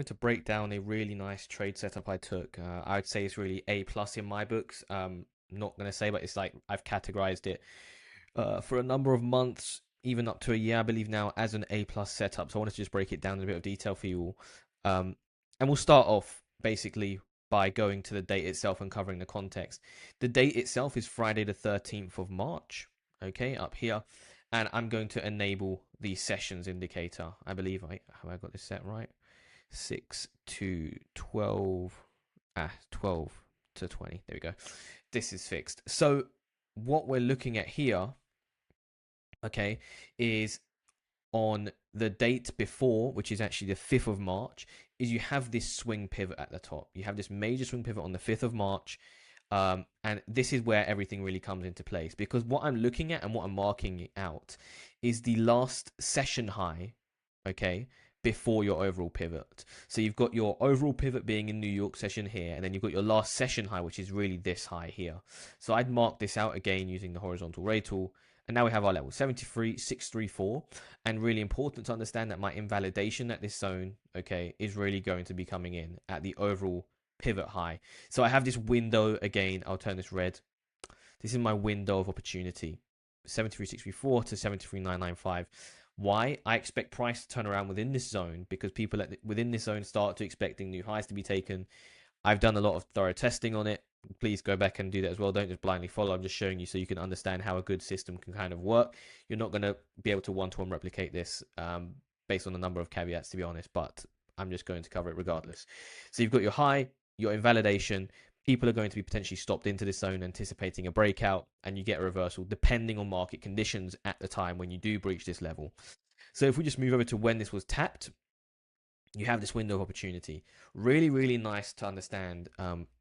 To break down a really nice trade setup I took. I would say it's really A plus in my books. Not gonna say, but it's like I've categorized it for a number of months, even up to a year, I believe now, as an A plus setup. So I wanted to just break it down in a bit of detail for you all. And we'll start off basically by going to the date itself and covering the context. The date itself is Friday the 13th of March. Okay, up here, and I'm going to enable the sessions indicator. I believe I got this set right. 6 to 12, 12 to 20. There we go. This is fixed. So what we're looking at here, okay, is on the date before, which is actually the 5th of March, is you have this swing pivot at the top. You have this major swing pivot on the 5th of March. And this is where everything really comes into place, because what I'm looking at and what I'm marking out is the last session high, okay, before your overall pivot. So you've got your overall pivot being in New York session here, and then you've got your last session high, which is really this high here. So I'd mark this out again using the horizontal ray tool. And now we have our level 73,634. And really important to understand that my invalidation at this zone, okay, is really going to be coming in at the overall pivot high. So I have this window again. I'll turn this red. This is my window of opportunity, 73,634 to 73,995. Why? I expect price to turn around within this zone because people within this zone start to expecting new highs to be taken. I've done a lot of thorough testing on it. Please go back and do that as well. Don't just blindly follow. I'm just showing you so you can understand how a good system can kind of work. You're not going to be able to one-to-one replicate this based on a number of caveats, to be honest, but I'm just going to cover it regardless. So you've got your high, your invalidation. People are going to be potentially stopped into this zone anticipating a breakout, and you get a reversal depending on market conditions at the time when you do breach this level. So if we just move over to when this was tapped, you have this window of opportunity. Really, really nice to understand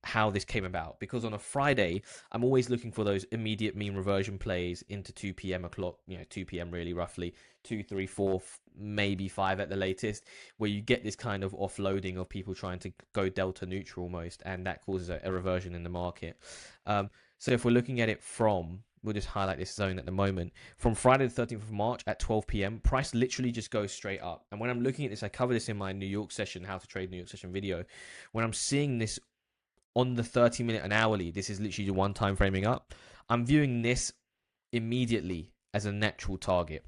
how this came about, because on a Friday, I'm always looking for those immediate mean reversion plays into 2 p.m. o'clock, 2 p.m. really roughly, 2, 3, 4, maybe 5 at the latest, where you get this kind of offloading of people trying to go delta neutral almost, and that causes a reversion in the market. So if we're looking at it from, we'll just highlight this zone at the moment. From Friday the 13th of March at 12 p.m., price literally just goes straight up. And when I'm looking at this, I cover this in my New York session, how to trade New York session video. When I'm seeing this on the 30-minute and hourly, this is literally the one time framing up. I'm viewing this immediately as a natural target.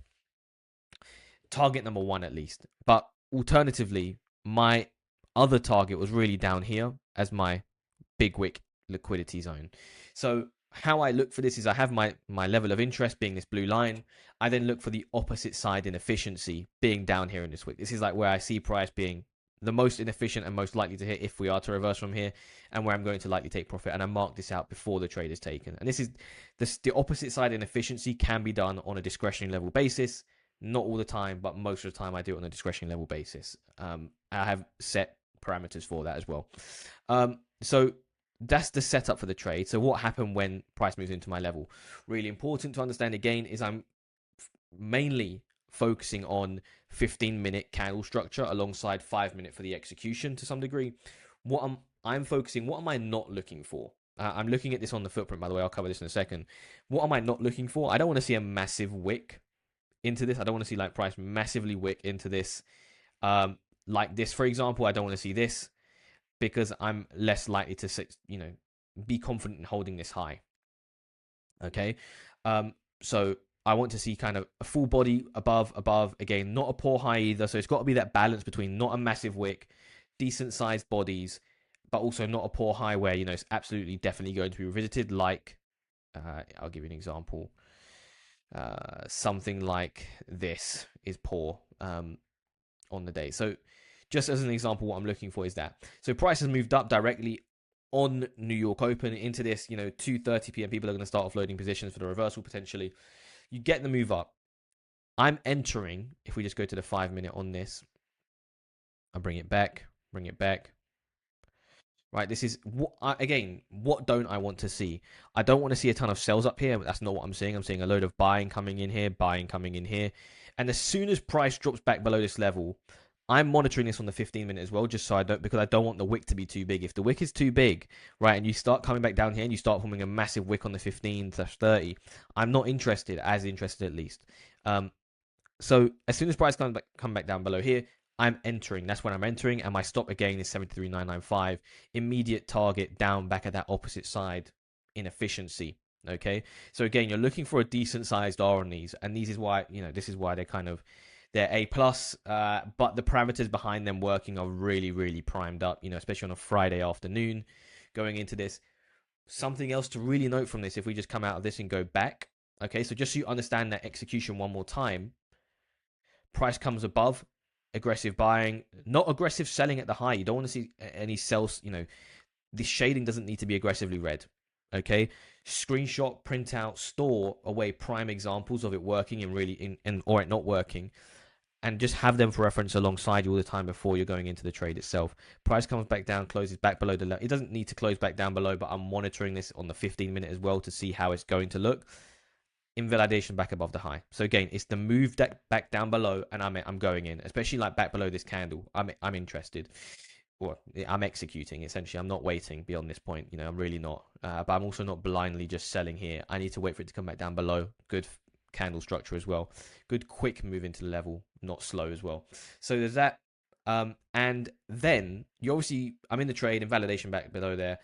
Target number one, at least. But alternatively, my other target was really down here as my big wick liquidity zone. So how I look for this is I have my level of interest being this blue line. I then look for the opposite side inefficiency being down here in this wick. This is like where I see price being the most inefficient and most likely to hit if we are to reverse from here, and where I'm going to likely take profit. And I mark this out before the trade is taken. And this is the opposite side inefficiency can be done on a discretionary level basis. Not all the time, but most of the time I do it on a discretionary level basis. I have set parameters for that as well. So that's the setup for the trade. So what happened when price moves into my level? Really important to understand again is I'm mainly focusing on 15-minute candle structure alongside 5-minute for the execution to some degree. What I'm focusing, what am I not looking for? I'm looking at this on the footprint, by the way. I'll cover this in a second. What am I not looking for? I don't want to see a massive wick into this. I don't want to see like price massively wick into this. Like this, for example, I don't want to see this because I'm less likely to, be confident in holding this high. Okay. So I want to see kind of a full body above, again, not a poor high either. So it's got to be that balance between not a massive wick, decent sized bodies, but also not a poor high where, it's absolutely definitely going to be revisited. Like, I'll give you an example. Something like this is poor on the day. So just as an example, what I'm looking for is that. So price has moved up directly on New York Open into this, 2:30 p.m. People are going to start offloading positions for the reversal potentially. You get the move up. I'm entering, if we just go to the 5-minute on this, I'll bring it back. Right, this is what don't I want to see? I don't want to see a ton of sells up here. That's not what I'm seeing. I'm seeing a load of buying coming in here, and as soon as price drops back below this level, I'm monitoring this on the 15-minute as well, just so because I don't want the wick to be too big. If the wick is too big, right, and you start coming back down here and you start forming a massive wick on the 15/30, I'm not interested, at least. So as soon as price come back down below here, I'm entering. That's when I'm entering, and my stop again is 73,995. Immediate target down back at that opposite side in efficiency. Okay, so again, you're looking for a decent sized R on these, and these is why this is why they're A plus, but the parameters behind them working are really really primed up. Especially on a Friday afternoon, going into this. Something else to really note from this, if we just come out of this and go back. Okay, so just so you understand that execution one more time, price comes above, aggressive buying, not aggressive selling at the high. You don't want to see any sells. This shading doesn't need to be aggressively red. Okay, screenshot, print out, store away prime examples of it working and really or it not working, and just have them for reference alongside you all the time before you're going into the trade itself. Price comes back down, closes back below the level. It doesn't need to close back down below, but I'm monitoring this on the 15-minute as well to see how it's going to look. Invalidation back above the high. So again, it's the move back down below, and I'm going in, especially like back below this candle. I'm interested. Well, I'm executing essentially. I'm not waiting beyond this point. I'm really not. But I'm also not blindly just selling here. I need to wait for it to come back down below. Good candle structure as well. Good quick move into the level, not slow as well. So there's that. And then I'm in the trade, invalidation back below there.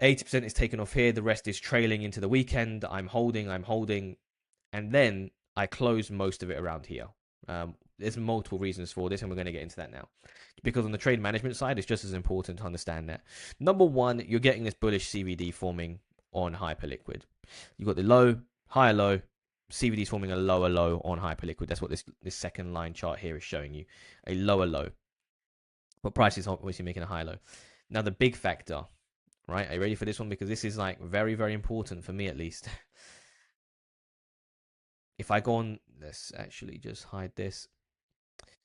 80% is taken off here. The rest is trailing into the weekend. I'm holding. And then I close most of it around here. There's multiple reasons for this, and we're going to get into that now. Because on the trade management side, it's just as important to understand that. Number one, you're getting this bullish CVD forming on hyperliquid. You've got the low, higher low, CVD is forming a lower low on hyperliquid. That's what this second line chart here is showing you. A lower low. But price is obviously making a higher low. Now, the big factor, right? Are you ready for this one? Because this is like very, very important for me at least. If I go on, let's actually just hide this.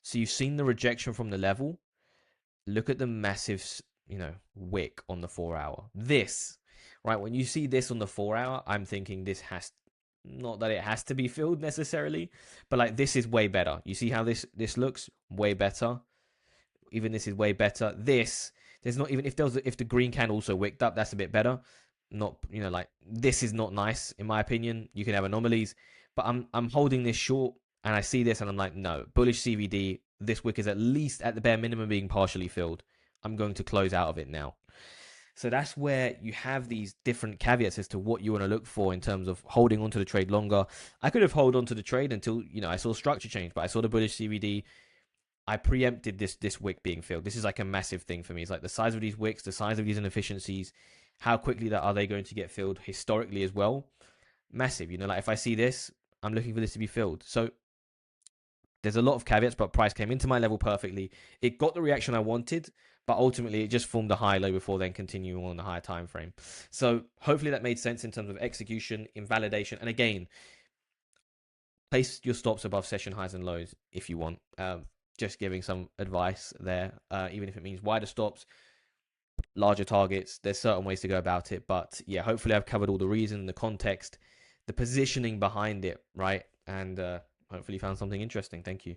So you've seen the rejection from the level. Look at the massive, wick on the 4 hour. This, right? When you see this on the 4 hour, I'm thinking this not that it has to be filled necessarily, but like this is way better. You see how this looks way better. Even this is way better. There's not even if the green candle also wicked up, that's a bit better. Not like this is not nice in my opinion. You can have anomalies, but I'm holding this short and I see this and I'm like, no, bullish CVD. This wick is at least at the bare minimum being partially filled. I'm going to close out of it now. So that's where you have these different caveats as to what you want to look for in terms of holding onto the trade longer. I could have held onto the trade until I saw structure change, but I saw the bullish CVD. I preempted this wick being filled. This is like a massive thing for me. It's like the size of these wicks, the size of these inefficiencies, how quickly are they going to get filled historically as well. Massive. Like if I see this, I'm looking for this to be filled. So there's a lot of caveats, but price came into my level perfectly. It got the reaction I wanted, but ultimately it just formed a high low before then continuing on the higher time frame. So hopefully that made sense in terms of execution, invalidation, and again, place your stops above session highs and lows if you want. Just giving some advice there, even if it means wider stops, larger targets. There's certain ways to go about it, but yeah, hopefully I've covered all the reason, the context, the positioning behind it, right? And hopefully you found something interesting. Thank you.